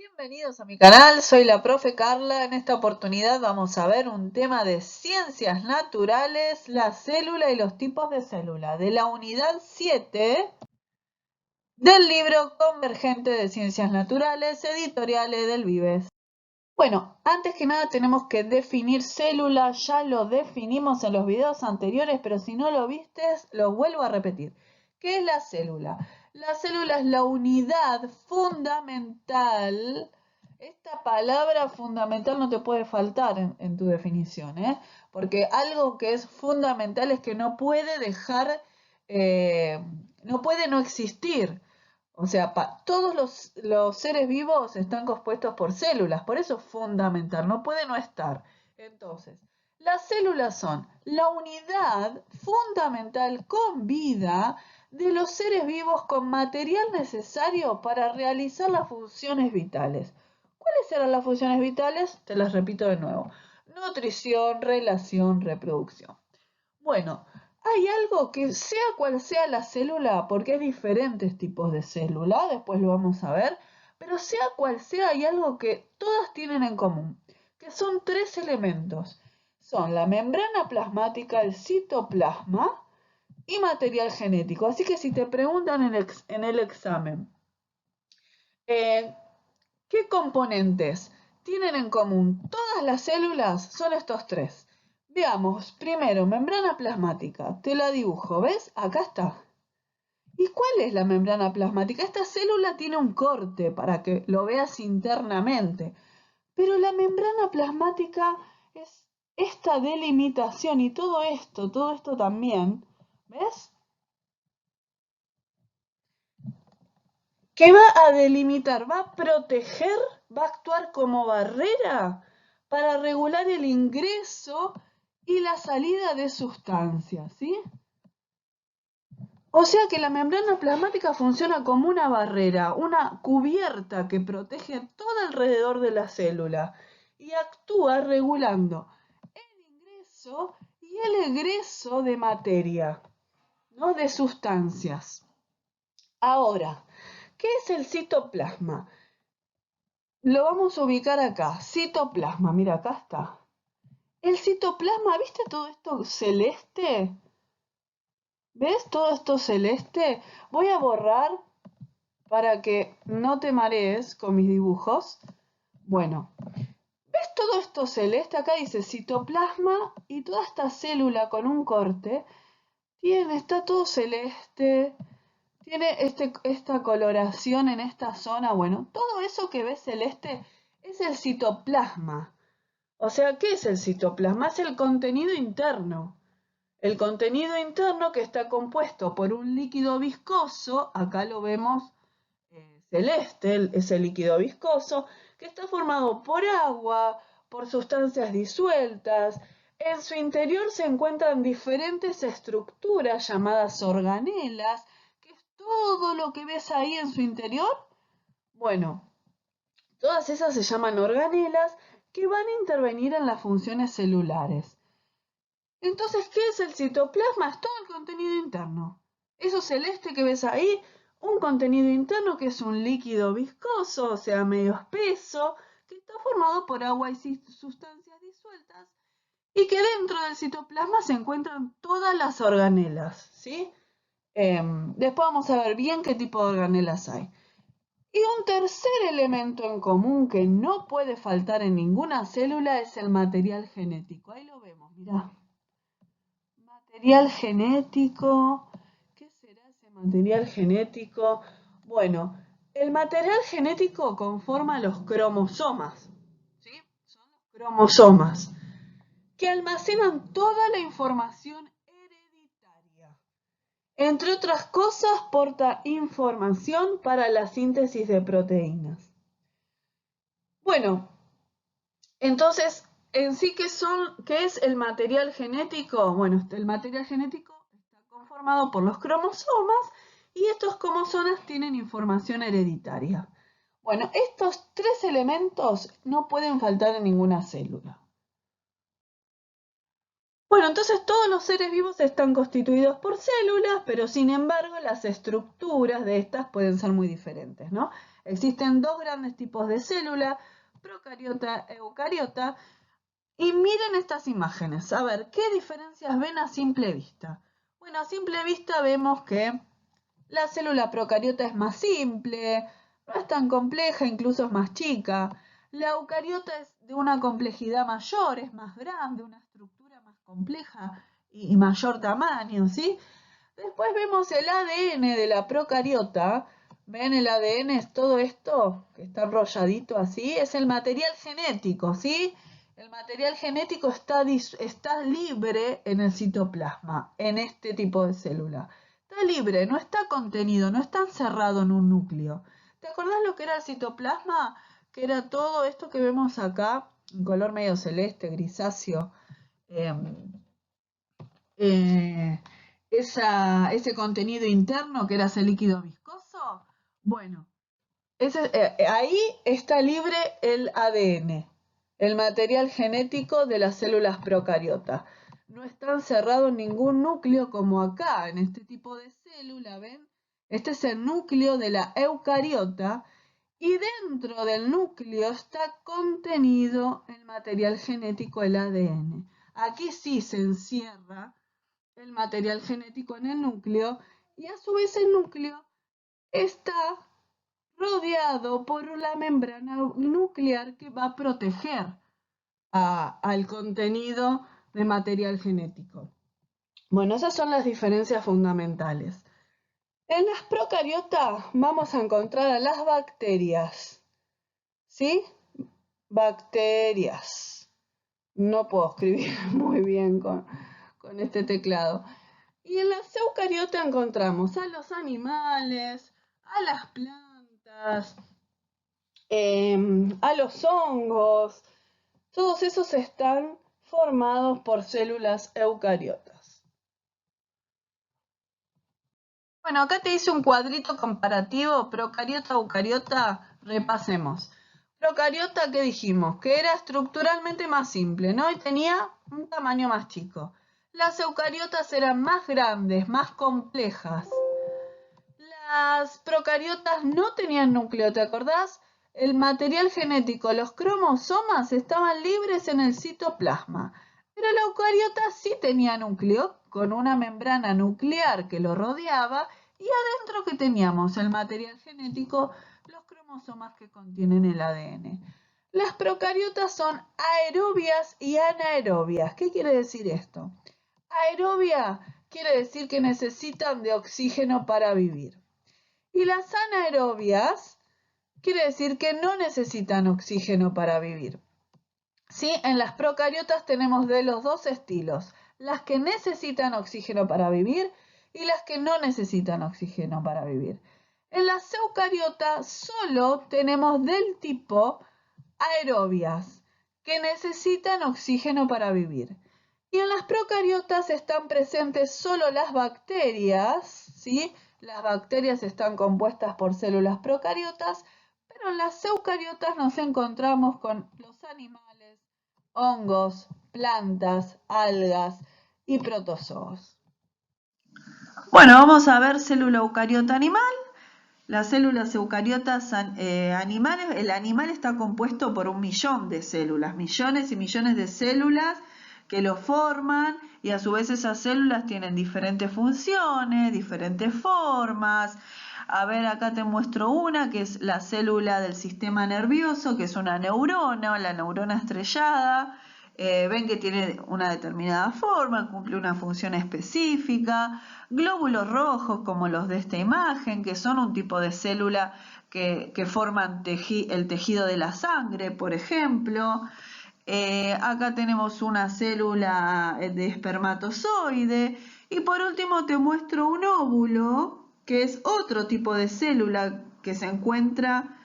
Bienvenidos a mi canal, soy la profe Carla. En esta oportunidad vamos a ver un tema de ciencias naturales, la célula y los tipos de célula, de la unidad 7 del libro Convergente de Ciencias Naturales, editoriales del Vives. Bueno, antes que nada tenemos que definir célula, ya lo definimos en los videos anteriores, pero si no lo vistes, lo vuelvo a repetir. ¿Qué es la célula? La célula es la unidad fundamental. Esta palabra fundamental no te puede faltar en tu definición, ¿eh? Porque algo que es fundamental es que no puede dejar, no puede no existir. O sea, todos los seres vivos están compuestos por células, por eso es fundamental, no puede no estar. Entonces, las células son la unidad fundamental con vida de los seres vivos con material necesario para realizar las funciones vitales. ¿Cuáles eran las funciones vitales? Te las repito de nuevo. Nutrición, relación, reproducción. Bueno, hay algo que sea cual sea la célula, porque hay diferentes tipos de célula, después lo vamos a ver, pero sea cual sea, hay algo que todas tienen en común, que son tres elementos. Son la membrana plasmática, el citoplasma y material genético. Así que si te preguntan en el examen, eh, ¿qué componentes tienen en común todas las células? Son estos tres. Veamos, primero, membrana plasmática. Te la dibujo, ¿ves? Acá está. ¿Y cuál es la membrana plasmática? Esta célula tiene un corte para que lo veas internamente. Pero la membrana plasmática es esta delimitación y todo esto también, ¿ves? Que va a delimitar, va a proteger, va a actuar como barrera para regular el ingreso y la salida de sustancias, ¿sí? O sea que la membrana plasmática funciona como una barrera, una cubierta que protege todo alrededor de la célula y actúa regulando el ingreso y el egreso de materia, ¿no? De sustancias. Ahora, ¿qué es el citoplasma? Lo vamos a ubicar acá, citoplasma, mira, acá está. El citoplasma, ¿viste todo esto celeste? ¿Ves todo esto celeste? Voy a borrar para que no te marees con mis dibujos. Bueno, ¿ves todo esto celeste? Acá dice citoplasma y toda esta célula con un corte está todo celeste, tiene esta coloración en esta zona. Bueno, todo eso que ves celeste es el citoplasma. O sea, ¿qué es el citoplasma? Es el contenido interno. El contenido interno que está compuesto por un líquido viscoso, acá lo vemos celeste, ese líquido viscoso, que está formado por agua, por sustancias disueltas. En su interior se encuentran diferentes estructuras llamadas organelas, que es todo lo que ves ahí en su interior. Bueno, todas esas se llaman organelas que van a intervenir en las funciones celulares. Entonces, ¿qué es el citoplasma? Es todo el contenido interno. Eso celeste que ves ahí, un contenido interno que es un líquido viscoso, o sea, medio espeso, que está formado por agua y sustancias disueltas, y que dentro del citoplasma se encuentran todas las organelas, ¿sí? Después vamos a ver bien qué tipo de organelas hay. Y un tercer elemento en común que no puede faltar en ninguna célula es el material genético. Ahí lo vemos, mirá. Material genético. ¿Qué será ese material genético? Bueno, el material genético conforma los cromosomas, ¿sí? Son los cromosomas que almacenan toda la información hereditaria. Entre otras cosas, porta información para la síntesis de proteínas. Bueno, entonces, en sí, ¿qué es el material genético? Bueno, el material genético está conformado por los cromosomas y estos cromosomas tienen información hereditaria. Bueno, estos tres elementos no pueden faltar en ninguna célula. Bueno, entonces todos los seres vivos están constituidos por células, pero sin embargo las estructuras de estas pueden ser muy diferentes, ¿no? Existen dos grandes tipos de célula, procariota e eucariota. Y miren estas imágenes. A ver, ¿qué diferencias ven a simple vista? Bueno, a simple vista vemos que la célula procariota es más simple, no es tan compleja, incluso es más chica. La eucariota es de una complejidad mayor, es más grande, una estructura más compleja y mayor tamaño, ¿sí? Después vemos el ADN de la procariota. ¿Ven? El ADN es todo esto que está enrolladito así, es el material genético, ¿sí? El material genético está libre en el citoplasma, en este tipo de célula. Está libre, no está contenido, no está encerrado en un núcleo. ¿Te acordás lo que era el citoplasma? Que era todo esto que vemos acá, en color medio celeste, grisáceo. Ese contenido interno que era ese líquido viscoso. Bueno, ahí está libre el ADN, el material genético de las células procariotas. No está encerrado en ningún núcleo como acá, en este tipo de célula, ¿ven? Este es el núcleo de la eucariota y dentro del núcleo está contenido el material genético, el ADN. Aquí sí se encierra el material genético en el núcleo y a su vez el núcleo está rodeado por la membrana nuclear que va a proteger al contenido de material genético. Bueno, esas son las diferencias fundamentales. En las procariotas vamos a encontrar a las bacterias, ¿sí? Bacterias. No puedo escribir muy bien con este teclado. Y en las eucariotas encontramos a los animales, a las plantas, a los hongos. Todos esos están formados por células eucariotas. Bueno, acá te hice un cuadrito comparativo, procariota, eucariota, repasemos. Procariota, ¿qué dijimos? Que era estructuralmente más simple, ¿no? Y tenía un tamaño más chico. Las eucariotas eran más grandes, más complejas. Las procariotas no tenían núcleo, ¿te acordás? El material genético, los cromosomas estaban libres en el citoplasma. Pero la eucariota sí tenía núcleo, con una membrana nuclear que lo rodeaba, y adentro que teníamos el material genético, los cromosomas que contienen el ADN. Las procariotas son aerobias y anaerobias. ¿Qué quiere decir esto? Aerobia quiere decir que necesitan de oxígeno para vivir. Y las anaerobias quiere decir que no necesitan oxígeno para vivir. ¿Sí? En las procariotas tenemos de los dos estilos, las que necesitan oxígeno para vivir y las que no necesitan oxígeno para vivir. En las eucariotas solo tenemos del tipo aerobias, que necesitan oxígeno para vivir. Y en las procariotas están presentes solo las bacterias, ¿sí? Las bacterias están compuestas por células procariotas, pero en las eucariotas nos encontramos con los animales, hongos, plantas, algas y protozoos. Bueno, vamos a ver célula eucariota animal. Las células eucariotas animales, el animal está compuesto por 1 millón de células, millones y millones de células que lo forman y a su vez esas células tienen diferentes funciones, diferentes formas. A ver, acá te muestro una que es la célula del sistema nervioso, que es una neurona, la neurona estrellada. Ven que tiene una determinada forma, cumple una función específica. Glóbulos rojos como los de esta imagen, que son un tipo de célula que forman el tejido de la sangre, por ejemplo. Acá tenemos una célula de espermatozoide. Y por último te muestro un óvulo, que es otro tipo de célula que se encuentra,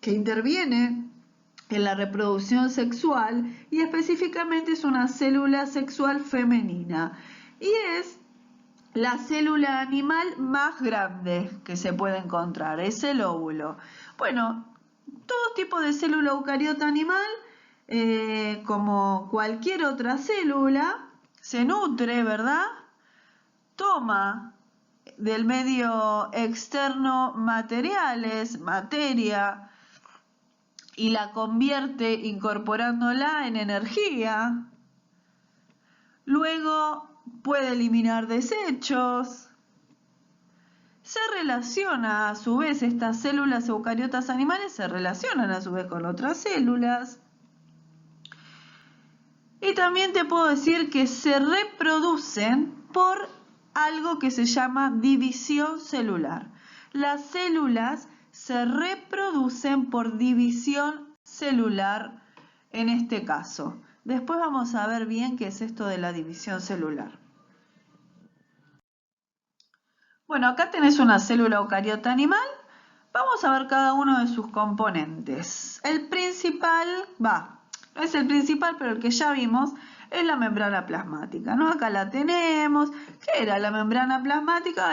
que interviene en la reproducción sexual y específicamente es una célula sexual femenina y es la célula animal más grande que se puede encontrar, es el óvulo. Bueno, todo tipo de célula eucariota animal, como cualquier otra célula, se nutre, ¿verdad? Toma del medio externo materiales, materia, y la convierte incorporándola en energía. Luego puede eliminar desechos. Se relaciona a su vez, estas células eucariotas animales se relacionan a su vez con otras células. Y también te puedo decir que se reproducen por algo que se llama división celular. Las células se reproducen por división celular en este caso. Después vamos a ver bien qué es esto de la división celular. Bueno, acá tenés una célula eucariota animal. Vamos a ver cada uno de sus componentes. El principal, no es el principal, pero el que ya vimos es la membrana plasmática, ¿no? Acá la tenemos. ¿Qué era la membrana plasmática?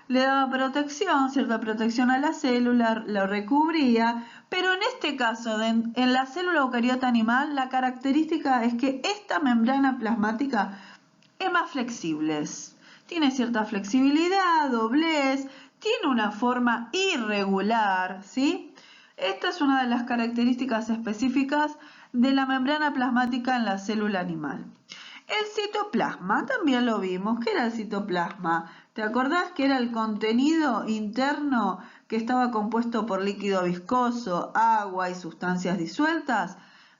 Le daba protección, cierta protección a la célula, lo recubría. Pero en este caso, en la célula eucariota animal, la característica es que esta membrana plasmática es más flexible. Tiene cierta flexibilidad, doblez, tiene una forma irregular, ¿sí? Esta es una de las características específicas de la membrana plasmática en la célula animal. El citoplasma también lo vimos. ¿Qué era el citoplasma? ¿Te acordás que era el contenido interno que estaba compuesto por líquido viscoso, agua y sustancias disueltas?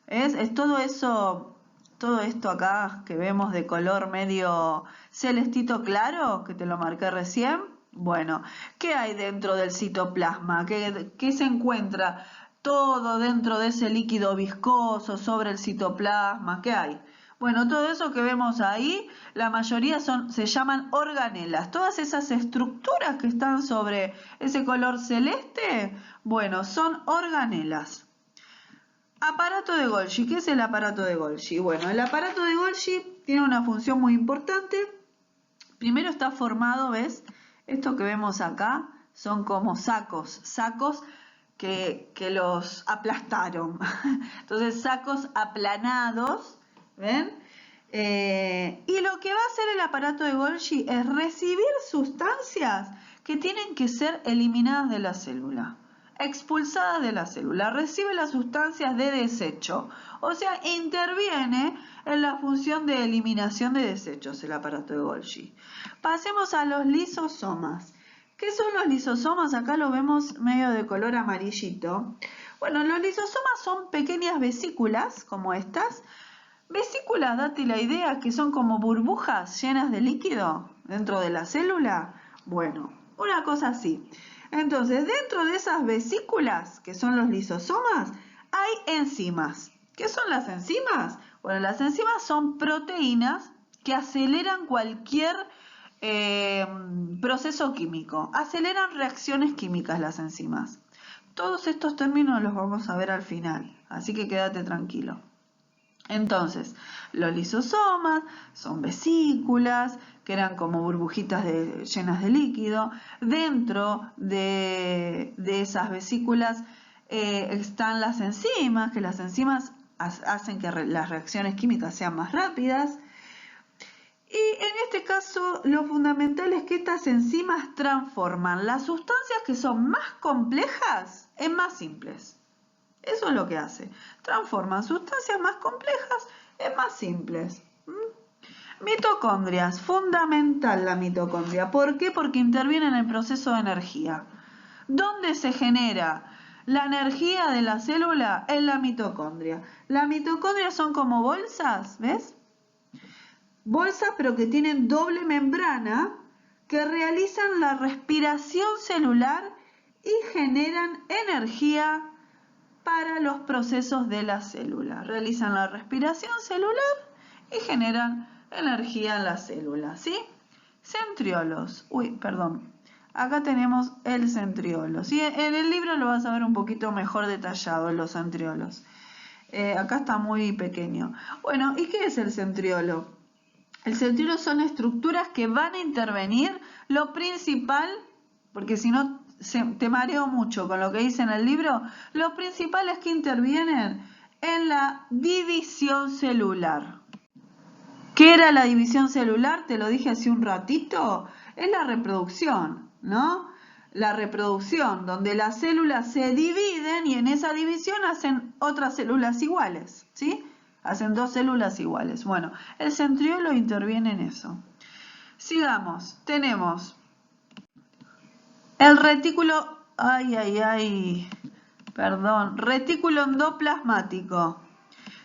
Es todo eso, todo esto acá que vemos de color medio celestito claro, que te lo marqué recién. Bueno, ¿qué hay dentro del citoplasma? ¿Qué se encuentra todo dentro de ese líquido viscoso sobre el citoplasma? ¿Qué hay? Bueno, todo eso que vemos ahí, la mayoría se llaman organelas. Todas esas estructuras que están sobre ese color celeste, bueno, son organelas. Aparato de Golgi. ¿Qué es el aparato de Golgi? Bueno, el aparato de Golgi tiene una función muy importante. Primero está formado, ¿ves? Esto que vemos acá son como sacos que los aplastaron. Entonces, sacos aplanados, ¿ven? Y lo que va a hacer el aparato de Golgi es recibir sustancias que tienen que ser eliminadas de la célula, expulsadas de la célula. Recibe las sustancias de desecho, o sea, interviene en la función de eliminación de desechos el aparato de Golgi. Pasemos a los lisosomas. ¿Qué son los lisosomas? Acá lo vemos medio de color amarillito. Bueno, los lisosomas son pequeñas vesículas como estas. Vesículas, date la idea que son como burbujas llenas de líquido dentro de la célula. Bueno, una cosa así. Entonces, dentro de esas vesículas, que son los lisosomas, hay enzimas. ¿Qué son las enzimas? Bueno, las enzimas son proteínas que aceleran cualquier proceso químico. Aceleran reacciones químicas las enzimas. Todos estos términos los vamos a ver al final, así que quédate tranquilo. Entonces, los lisosomas son vesículas que eran como burbujitas llenas de líquido. Dentro de esas vesículas están las enzimas, que las enzimas hacen que las reacciones químicas sean más rápidas. Y en este caso, lo fundamental es que estas enzimas transforman las sustancias que son más complejas en más simples. Eso es lo que hace. Transforman sustancias más complejas en más simples. Mitocondrias. Fundamental la mitocondria. ¿Por qué? Porque interviene en el proceso de energía. ¿Dónde se genera la energía de la célula? En la mitocondria. Las mitocondrias son como bolsas, ¿ves? Bolsas pero que tienen doble membrana que realizan la respiración celular y generan energía para los procesos de la célula. Realizan la respiración celular y generan energía en la célula, ¿sí? Centriolos. Acá tenemos el centriolo, ¿sí? En el libro lo vas a ver un poquito mejor detallado, los centriolos. Acá está muy pequeño. Bueno, ¿y qué es el centriolo? El centriolo son estructuras que van a intervenir. Lo principal, porque si no te mareo mucho con lo que dice en el libro, lo principal es que intervienen en la división celular. ¿Qué era la división celular? Te lo dije hace un ratito. Es la reproducción, ¿no? La reproducción, donde las células se dividen y en esa división hacen otras células iguales, ¿sí? Hacen dos células iguales. Bueno, el centriolo interviene en eso. Sigamos. Tenemos el retículo, retículo endoplasmático.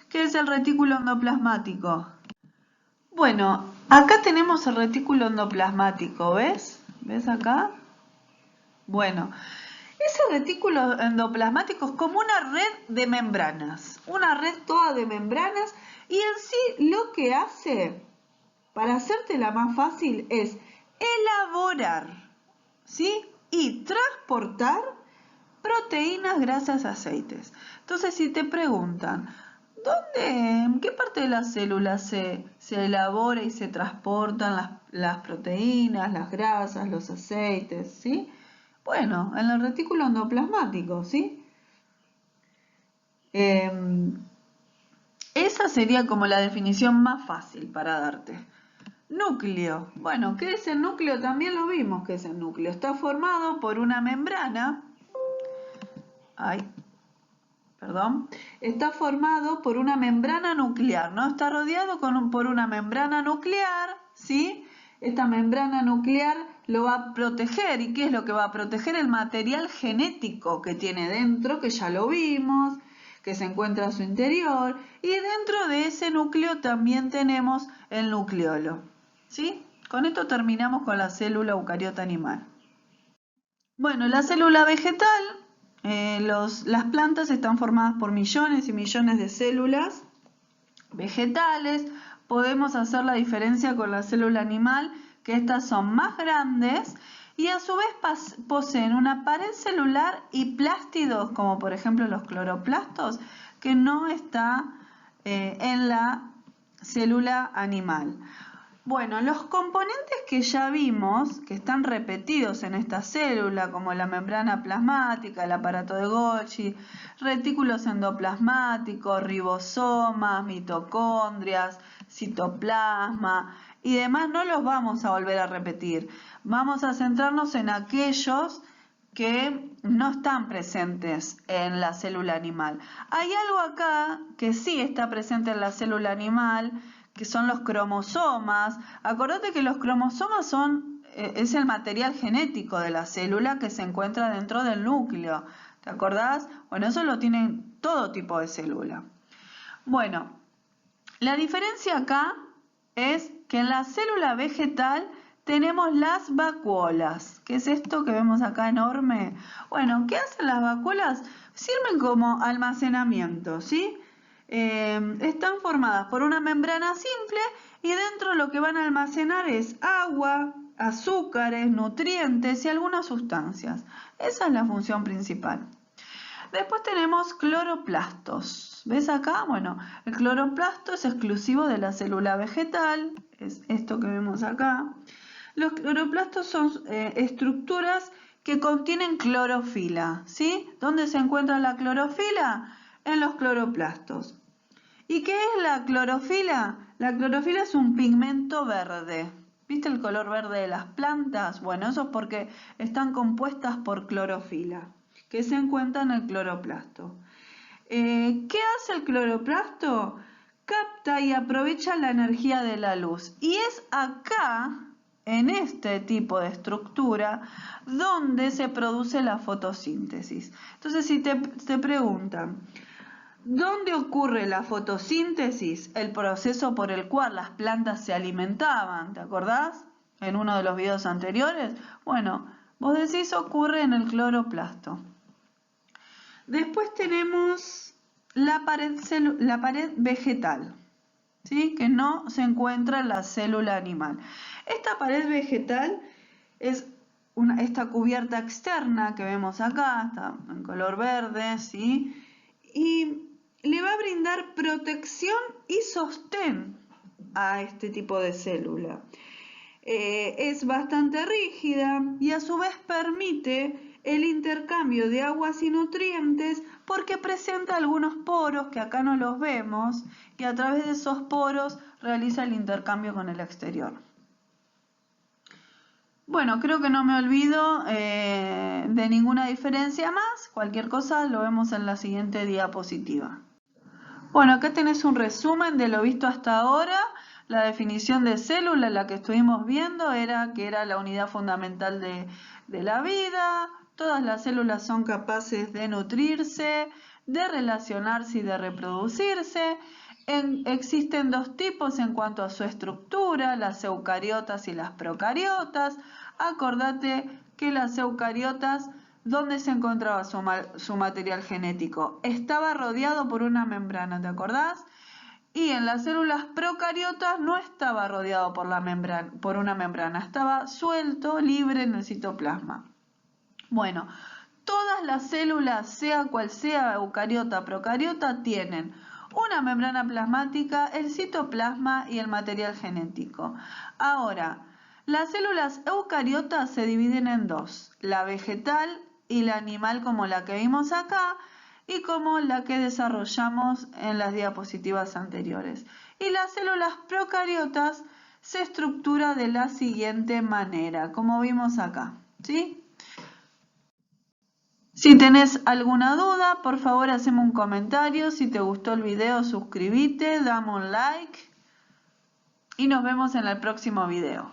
¿Qué es el retículo endoplasmático? Bueno, acá tenemos el retículo endoplasmático, ¿ves? ¿Ves acá? Bueno, ese retículo endoplasmático es como una red de membranas, una red toda de membranas, y en sí lo que hace, para hacértela más fácil, es elaborar, ¿sí? Y transportar proteínas, grasas, aceites. Entonces, si te preguntan, ¿en qué parte de la célula se elabora y se transportan las proteínas, las grasas, los aceites, ¿sí? Bueno, en el retículo endoplasmático, ¿sí? Esa sería como la definición más fácil para darte. Núcleo. Bueno, ¿qué es el núcleo? También lo vimos que es el núcleo. Está formado por una membrana. Está formado por una membrana nuclear, ¿no? Está rodeado por una membrana nuclear, ¿sí? Esta membrana nuclear lo va a proteger. ¿Y qué es lo que va a proteger? El material genético que tiene dentro, que ya lo vimos, que se encuentra a su interior. Y dentro de ese núcleo también tenemos el nucleolo, ¿sí? Con esto terminamos con la célula eucariota animal. Bueno, la célula vegetal, las plantas están formadas por millones y millones de células vegetales. Podemos hacer la diferencia con la célula animal, que estas son más grandes y a su vez poseen una pared celular y plástidos, como por ejemplo los cloroplastos, que no está en la célula animal. Bueno, los componentes que ya vimos, que están repetidos en esta célula, como la membrana plasmática, el aparato de Golgi, retículos endoplasmáticos, ribosomas, mitocondrias, citoplasma y demás, no los vamos a volver a repetir. Vamos a centrarnos en aquellos que no están presentes en la célula animal. Hay algo acá que sí está presente en la célula animal, que son los cromosomas. Acordate que los cromosomas es el material genético de la célula que se encuentra dentro del núcleo. ¿Te acordás? Bueno, eso lo tienen todo tipo de célula. Bueno, la diferencia acá es que en la célula vegetal tenemos las vacuolas. ¿Qué es esto que vemos acá enorme? Bueno, ¿qué hacen las vacuolas? Sirven como almacenamiento, ¿sí? Están formadas por una membrana simple y dentro lo que van a almacenar es agua, azúcares, nutrientes y algunas sustancias. Esa es la función principal. Después tenemos cloroplastos. ¿Ves acá? Bueno, el cloroplasto es exclusivo de la célula vegetal, es esto que vemos acá. Los cloroplastos son estructuras que contienen clorofila, ¿sí? ¿Dónde se encuentra la clorofila? En los cloroplastos. ¿Y qué es la clorofila? La clorofila es un pigmento verde. ¿Viste el color verde de las plantas? Bueno, eso es porque están compuestas por clorofila, que se encuentra en el cloroplasto. ¿Qué hace el cloroplasto? Capta y aprovecha la energía de la luz. Y es acá, en este tipo de estructura, donde se produce la fotosíntesis. Entonces, si te preguntan, ¿dónde ocurre la fotosíntesis? El proceso por el cual las plantas se alimentaban, ¿te acordás? En uno de los videos anteriores. Bueno, vos decís ocurre en el cloroplasto. Después tenemos la pared vegetal, ¿sí? Que no se encuentra en la célula animal. Esta pared vegetal es esta cubierta externa que vemos acá, está en color verde, ¿sí? Y le va a brindar protección y sostén a este tipo de célula. Es bastante rígida y a su vez permite el intercambio de aguas y nutrientes porque presenta algunos poros que acá no los vemos y a través de esos poros realiza el intercambio con el exterior. Bueno, creo que no me olvido de ninguna diferencia más. Cualquier cosa lo vemos en la siguiente diapositiva. Bueno, acá tenés un resumen de lo visto hasta ahora. La definición de célula, la que estuvimos viendo, era que era la unidad fundamental de la vida. Todas las células son capaces de nutrirse, de relacionarse y de reproducirse. Existen dos tipos en cuanto a su estructura, las eucariotas y las procariotas. Acordate que las eucariotas, ¿dónde se encontraba su material genético? Estaba rodeado por una membrana, ¿te acordás? Y en las células procariotas no estaba rodeado por una membrana, estaba suelto, libre en el citoplasma. Bueno, todas las células, sea cual sea eucariota, procariota, tienen una membrana plasmática, el citoplasma y el material genético. Ahora, las células eucariotas se dividen en dos, la vegetal y la animal como la que vimos acá y como la que desarrollamos en las diapositivas anteriores. Y las células procariotas se estructuran de la siguiente manera, como vimos acá, ¿sí? Si tenés alguna duda, por favor haceme un comentario. Si te gustó el video, suscríbete, dame un like y nos vemos en el próximo video.